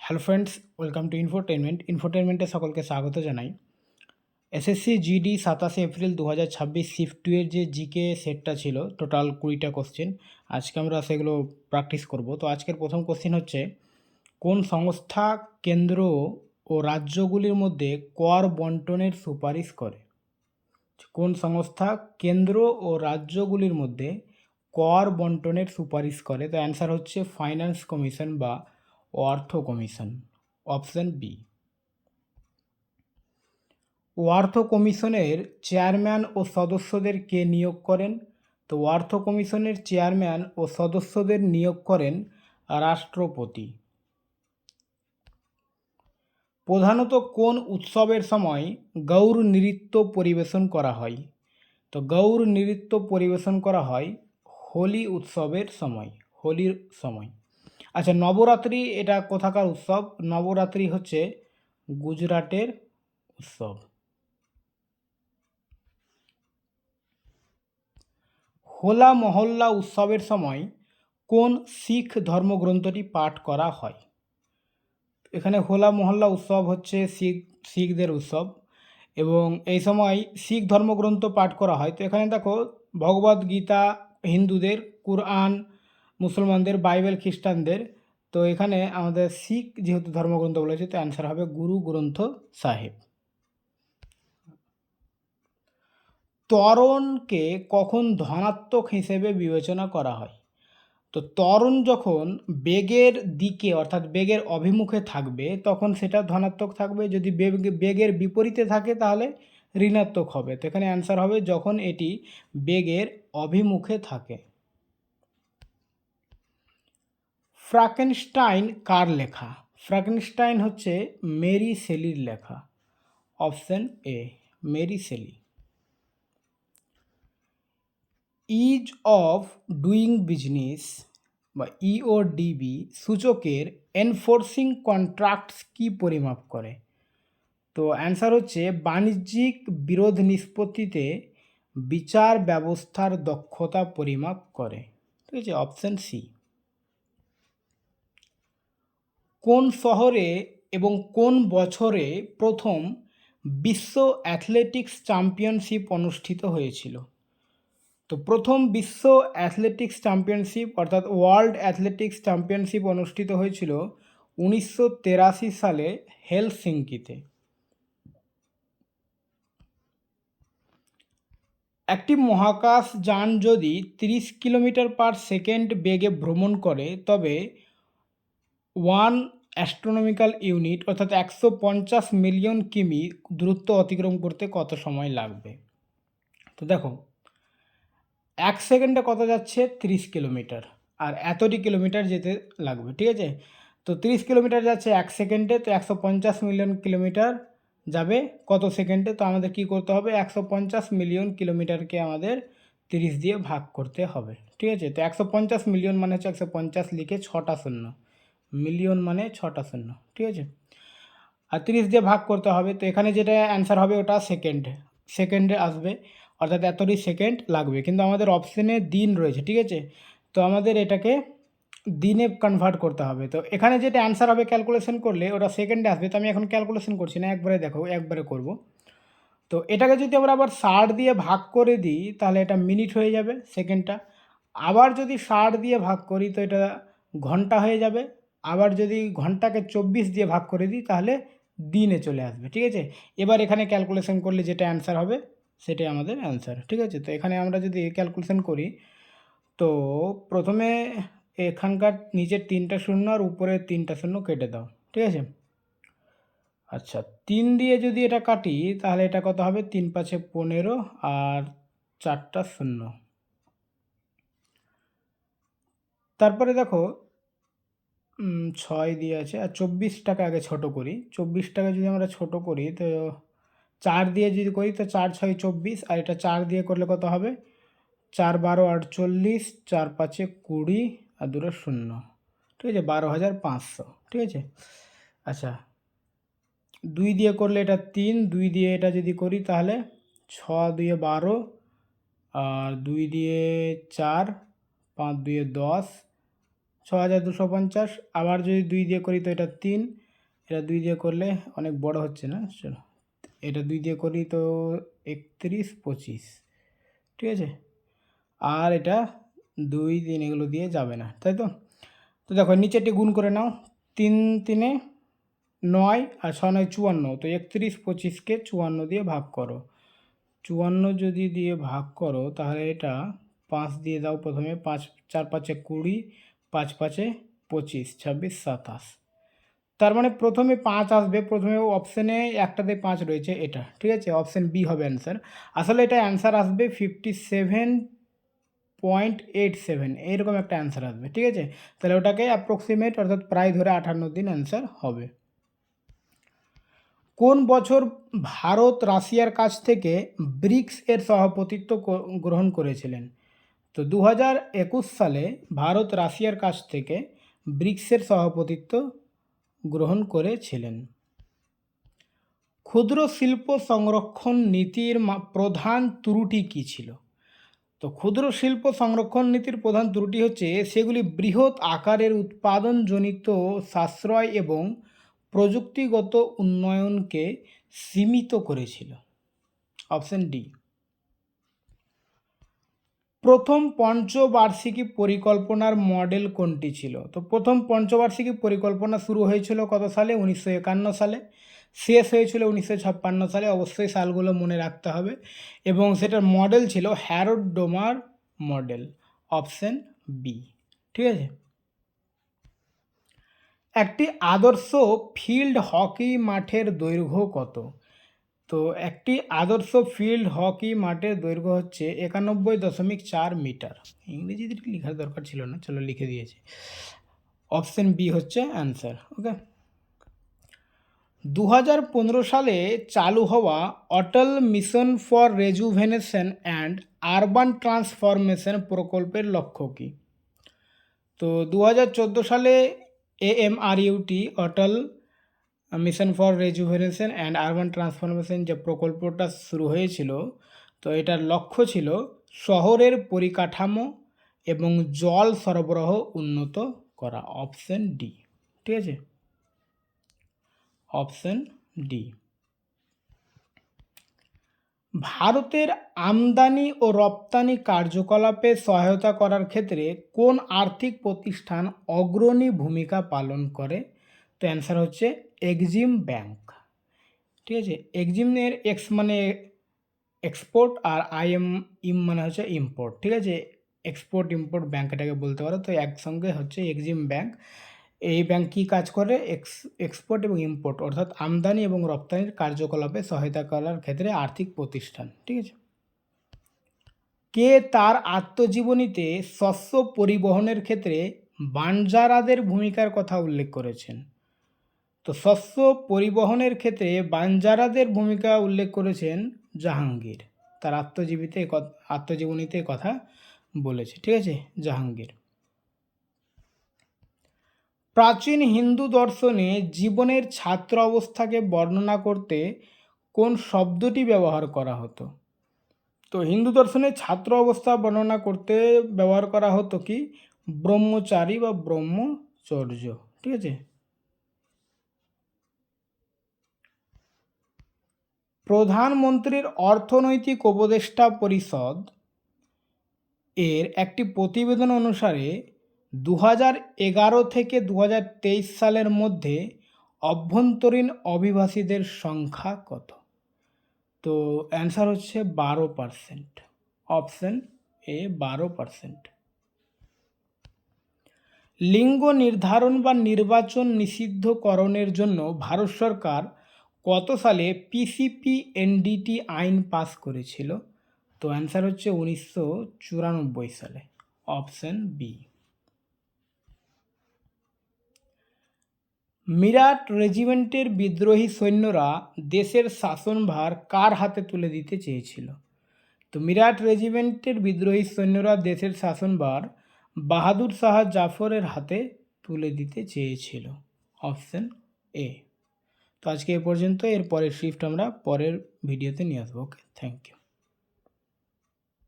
Hello friends, welcome to ইনফোটেনমেন্টে সকলকে স্বাগত জানাই। এসএসসি জিডি 27 এপ্রিল 2026 শিফট 2 এর যে জিকে সেটটা ছিল, টোটাল 20টা কোশ্চেন। আজকে আমরা সেগুলো প্র্যাকটিস করব। তো আজকের প্রথম কোশ্চেন হচ্ছে, কোন সংস্থা কেন্দ্র ও রাজ্যগুলির মধ্যে কর বন্টনের সুপারিশ করে? কোন সংস্থা কেন্দ্র ও রাজ্যগুলির মধ্যে কর বন্টনের সুপারিশ করে? তো অ্যান্সার হচ্ছে ফাইন্যান্স কমিশন বা অর্থ কমিশন, অপশন বি। অর্থ কমিশনের চেয়ারম্যান ও সদস্যদের কে নিয়োগ করেন? তো অর্থ কমিশনের চেয়ারম্যান ও সদস্যদের নিয়োগ করেন রাষ্ট্রপতি। প্রধানত কোন উৎসবের সময় গৌর নৃত্য পরিবেশন করা হয়? তো গৌর নৃত্য পরিবেশন করা হয় হোলি উৎসবের সময়, হোলির সময়। আচ্ছা, নবরাত্রি এটা কোথাকার উৎসব? নবরাত্রি হচ্ছে গুজরাটের উৎসব। হোলা মহল্লা উৎসবের সময় কোন শিখ ধর্মগ্রন্থটি পাঠ করা হয়? এখানে হোলা মহল্লা উৎসব হচ্ছে শিখদের উৎসব, এবং এই সময় শিখ ধর্মগ্রন্থ পাঠ করা হয়। তো এখানে দেখো, ভগবদ গীতা হিন্দুদের, কুরআন মুসলমানদের, বাইবেল খ্রিস্টানদের। তো এখানে আমাদের শিখ যেহেতু ধর্মগ্রন্থ বলেছে, তো অ্যান্সার হবে গুরু গ্রন্থ সাহেব। ত্বরণকে কখন ধনাত্মক হিসেবে বিবেচনা করা হয়? তো ত্বরণ যখন বেগের দিকে অর্থাৎ বেগের অভিমুখে থাকবে তখন সেটা ধনাত্মক থাকবে, যদি বেগের বিপরীতে থাকে তাহলে ঋণাত্মক হবে। তো এখানে অ্যান্সার হবে যখন এটি বেগের অভিমুখে থাকে। ফ্রাকেনস্টাইন কার লেখা? ফ্রাকেনস্টাইন হচ্ছে মেরি শেলির লেখা, option A, Mary Shelley. Ease of doing business বা ইওডিবি সূচকের এনফোর্সিং কন্ট্রাক্টস কি পরিমাপ করে? তো অ্যান্সার হচ্ছে বাণিজ্যিক বিরোধ নিষ্পত্তিতে বিচার ব্যবস্থার দক্ষতা পরিমাপ করে। ঠিক আছে, অপশন সি। কোন শহরে এবং কোন বছরে প্রথম বিশ্ব অ্যাথলেটিক্স চ্যাম্পিয়নশিপ অনুষ্ঠিত হয়েছিল? তো প্রথম বিশ্ব অ্যাথলেটিক্স চ্যাম্পিয়নশিপ অর্থাৎ ওয়ার্ল্ড অ্যাথলেটিক্স চ্যাম্পিয়নশিপ অনুষ্ঠিত হয়েছিল 1983 সালে হেলসিঙ্কিতে। একটি মহাকাশ যান যদি 30 কিলোমিটার পার সেকেন্ড বেগে ভ্রমণ করে তবে 1 অ্যাস্ট্রোনমিক্যাল ইউনিট অর্থাৎ 150 মিলিয়ন কিমি দূরত্ব অতিক্রম করতে কত সময় লাগবে? তো দেখো, 1 সেকেন্ডে কত যাচ্ছে? 30 কিলোমিটার, আর এতটি কিলোমিটার যেতে লাগবে। ঠিক আছে, তো 30 কিলোমিটার যাচ্ছে 1 সেকেন্ডে, তো 150 মিলিয়ন কিলোমিটার যাবে কত সেকেন্ডে? তো আমাদের কি করতে হবে? 150 মিলিয়ন কিলোমিটারকে আমাদের 30 দিয়ে ভাগ করতে হবে। ঠিক আছে, তো 150 মিলিয়ন মানে হচ্ছে 150 লিখে 6টা শূন্য, মিলিয়ন মানে 6টা শূন্য। ঠিক আছে, আর 30 দিয়ে ভাগ করতে হবে। তো এখানে যেটা অ্যান্সার হবে ওটা সেকেন্ডে আসবে, অর্থাৎ এতটি সেকেন্ড লাগবে। কিন্তু আমাদের অপশানে দিন রয়েছে। ঠিক আছে, তো আমাদের এটাকে দিনে কনভার্ট করতে হবে। তো এখানে যেটা অ্যান্সার হবে ক্যালকুলেশন করলে ওটা সেকেন্ডে আসবে। তো আমি এখন ক্যালকুলেশন করছি না, একবারে দেখো, একবারে করব। তো এটাকে যদি আমরা আবার 60 দিয়ে ভাগ করে দিই তাহলে এটা মিনিট হয়ে যাবে সেকেন্ডটা। আবার যদি 60 দিয়ে ভাগ করি তো এটা ঘন্টা হয়ে যাবে। আবার যদি ঘন্টাকে 24 দিয়ে ভাগ করে দিই তাহলে দিনে চলে আসবে। ঠিক আছে, এবার এখানে ক্যালকুলেশন করলে যেটা অ্যান্সার হবে সেটাই আমাদের অ্যান্সার। ঠিক আছে, তো এখানে আমরা যদি ক্যালকুলেশন করি তো প্রথমে এখানকার নিচের 3টা শূন্য আর উপরের 3টা শূন্য কেটে দাও। ঠিক আছে, আচ্ছা, 3 দিয়ে যদি এটা কাটি তাহলে এটা কত হবে? 3 5 15 আর 4টা শূন্য। তারপরে দেখো 6 দিয়ে আছে, আর 24টাকে আগে ছোট করি। 24টাকে যদি আমরা ছোট করি তো 4 দিয়ে যদি করি তো 4 6 24, আর এটা 4 দিয়ে করলে কত হবে? 4 12 48, 4 5 20 আর 2 শূন্য। ঠিক আছে, 12,500। ঠিক আছে, আচ্ছা, 2 দিয়ে করলে এটা 3, 2 দিয়ে এটা যদি করি তাহলে 6 2 12, আর 2 দিয়ে 4, 5 2 10, 6250, আবার যদি 2 দিয়ে করি তো এটা 3, এটা 2 দিয়ে করলে অনেক বড় হচ্ছে না, চলো এটা 2 দিয়ে করি তো 31, 25, ঠিক আছে। আর এটা 2, 3 এগুলো দিয়ে যাবে না, তাই তো। তো দেখো নিচেরটি গুণ করে নাও, 3 3 9 আর 6 9 54, তো 31 25কে 54 দিয়ে ভাগ করো। 54 যদি দিয়ে ভাগ করো তাহলে এটা 5 দিয়ে দাও প্রথমে, 5 4 5 20, 5 5 25, 26 27। তার মানে প্রথমে 5 আসবে, প্রথমে অপশানে একটাতে 5 রয়েছে, এটা ঠিক আছে, অপশান বি হবে অ্যান্সার। আসলে এটা অ্যান্সার আসবে 57.87, এইরকম একটা অ্যান্সার আসবে, ঠিক আছে। তাহলে ওটাকে অ্যাপ্রক্সিমেট অর্থাৎ প্রায় ধরে 58 দিন অ্যান্সার হবে। কোন বছর ভারত রাশিয়ার কাছ থেকে ব্রিক্স এর সভাপতিত্ব গ্রহণ করেছিলেন? তো 2021 সালে ভারত রাশিয়ার কাছ থেকে ব্রিক্সের সভাপতিত্ব গ্রহণ করেছিলেন। ক্ষুদ্র শিল্প সংরক্ষণ নীতির প্রধান ত্রুটি কী ছিল? তো ক্ষুদ্র শিল্প সংরক্ষণ নীতির প্রধান ত্রুটি হচ্ছে সেগুলি বৃহৎ আকারের উৎপাদনজনিত সাশ্রয় এবং প্রযুক্তিগত উন্নয়নকে সীমিত করেছিল। Option D. প্রথম পঞ্চবার্ষিকী পরিকল্পনার মডেল কোনটি ছিল? তো প্রথম পঞ্চবার্ষিকী পরিকল্পনা শুরু হয়েছিল কত সালে? 1951 সালে, শেষ হয়েছিল 1956 সালে, অবশ্যই সালগুলো মনে রাখতে হবে। এবং সেটার মডেল ছিল Harrod Domar model, option B, ঠিক আছে। একটি আদর্শ ফিল্ড হকি মাঠের দৈর্ঘ্য কত? তো একটি আদর্শ ফিল্ড হকি মাঠের দৈর্ঘ্য হচ্ছে 91.4 মিটার। ইংরেজিতে লেখার দরকার ছিল না, চলো লিখে দিয়েছি, অপশন বি হচ্ছে অ্যান্সার। ওকে। 2015 সালে চালু হওয়া Atal mission for rejuvenation and urban transformation প্রকল্পের লক্ষ্য কী? তো 2014 সালে AMRUT Atal mission for rejuvenation and urban transformation যে প্রকল্পটা শুরু হয়েছিল, তো এটার লক্ষ্য ছিল শহরের পরিকাঠামো এবং জল সরবরাহ উন্নত করা, অপশন ডি, ঠিক আছে, অপশন ডি। ভারতের আমদানি ও রপ্তানি কার্যকলাপে সহায়তা করার ক্ষেত্রে কোন আর্থিক প্রতিষ্ঠান অগ্রণী ভূমিকা পালন করে? তো অ্যান্সার হচ্ছে এক্সিম ব্যাংক, ঠিক আছে। এক্সিমের এক্স মানে এক্সপোর্ট আর ইম মানে হচ্ছে ইম্পোর্ট, ঠিক আছে। এক্সপোর্ট ইম্পোর্ট ব্যাংক এটাকে বলতে পারো, তো একসঙ্গে হচ্ছে এক্সিম ব্যাংক। এই ব্যাংক কী কাজ করে? এক্সপোর্ট এবং ইম্পোর্ট অর্থাৎ আমদানি এবং রপ্তানির কার্যকলাপে সহায়তা করার ক্ষেত্রে আর্থিক প্রতিষ্ঠান, ঠিক আছে। কে তার আত্মজীবনীতে শস্য পরিবহনের ক্ষেত্রে বানজারাদের ভূমিকার কথা উল্লেখ করেছেন? তো শস্য পরিবহনের ক্ষেত্রে বানজারাদের ভূমিকা উল্লেখ করেছেন জাহাঙ্গীর, তার আত্মজীবনীতে কথা বলেছে, ঠিক আছে, জাহাঙ্গীর। প্রাচীন হিন্দু দর্শনে জীবনের ছাত্র অবস্থাকে বর্ণনা করতে কোন শব্দটি ব্যবহার করা হতো? তো হিন্দু দর্শনে ছাত্র অবস্থা বর্ণনা করতে ব্যবহার করা হতো কি? ব্রহ্মচারী বা ব্রহ্মচর্য, ঠিক আছে। প্রধানমন্ত্রীর অর্থনৈতিক উপদেষ্টা পরিষদ এর একটি প্রতিবেদন অনুসারে 2011 থেকে 2023 সালের মধ্যে অভ্যন্তরীণ অভিবাসীদের সংখ্যা কত? তো অ্যান্সার হচ্ছে 12%, অপশন এ 12%। লিঙ্গ নির্ধারণ বা নির্বাচন নিষিদ্ধকরণের জন্য ভারত সরকার কত সালে PCPNDT আইন পাস করেছিল? তো অ্যান্সার হচ্ছে 1994 সালে, অপশন বি। মিরাট রেজিমেন্টের বিদ্রোহী সৈন্যরা দেশের শাসনভার কার হাতে তুলে দিতে চেয়েছিল? তো মিরাট রেজিমেন্টের বিদ্রোহী সৈন্যরা দেশের শাসনভার বাহাদুর শাহ জাফরের হাতে তুলে দিতে চেয়েছিল, অপশন এ। তো আজকে এ পর্যন্ত, এর পরের শিফট আমরা পরের ভিডিওতে নিয়ে আসবো। ওকে, থ্যাংক ইউ।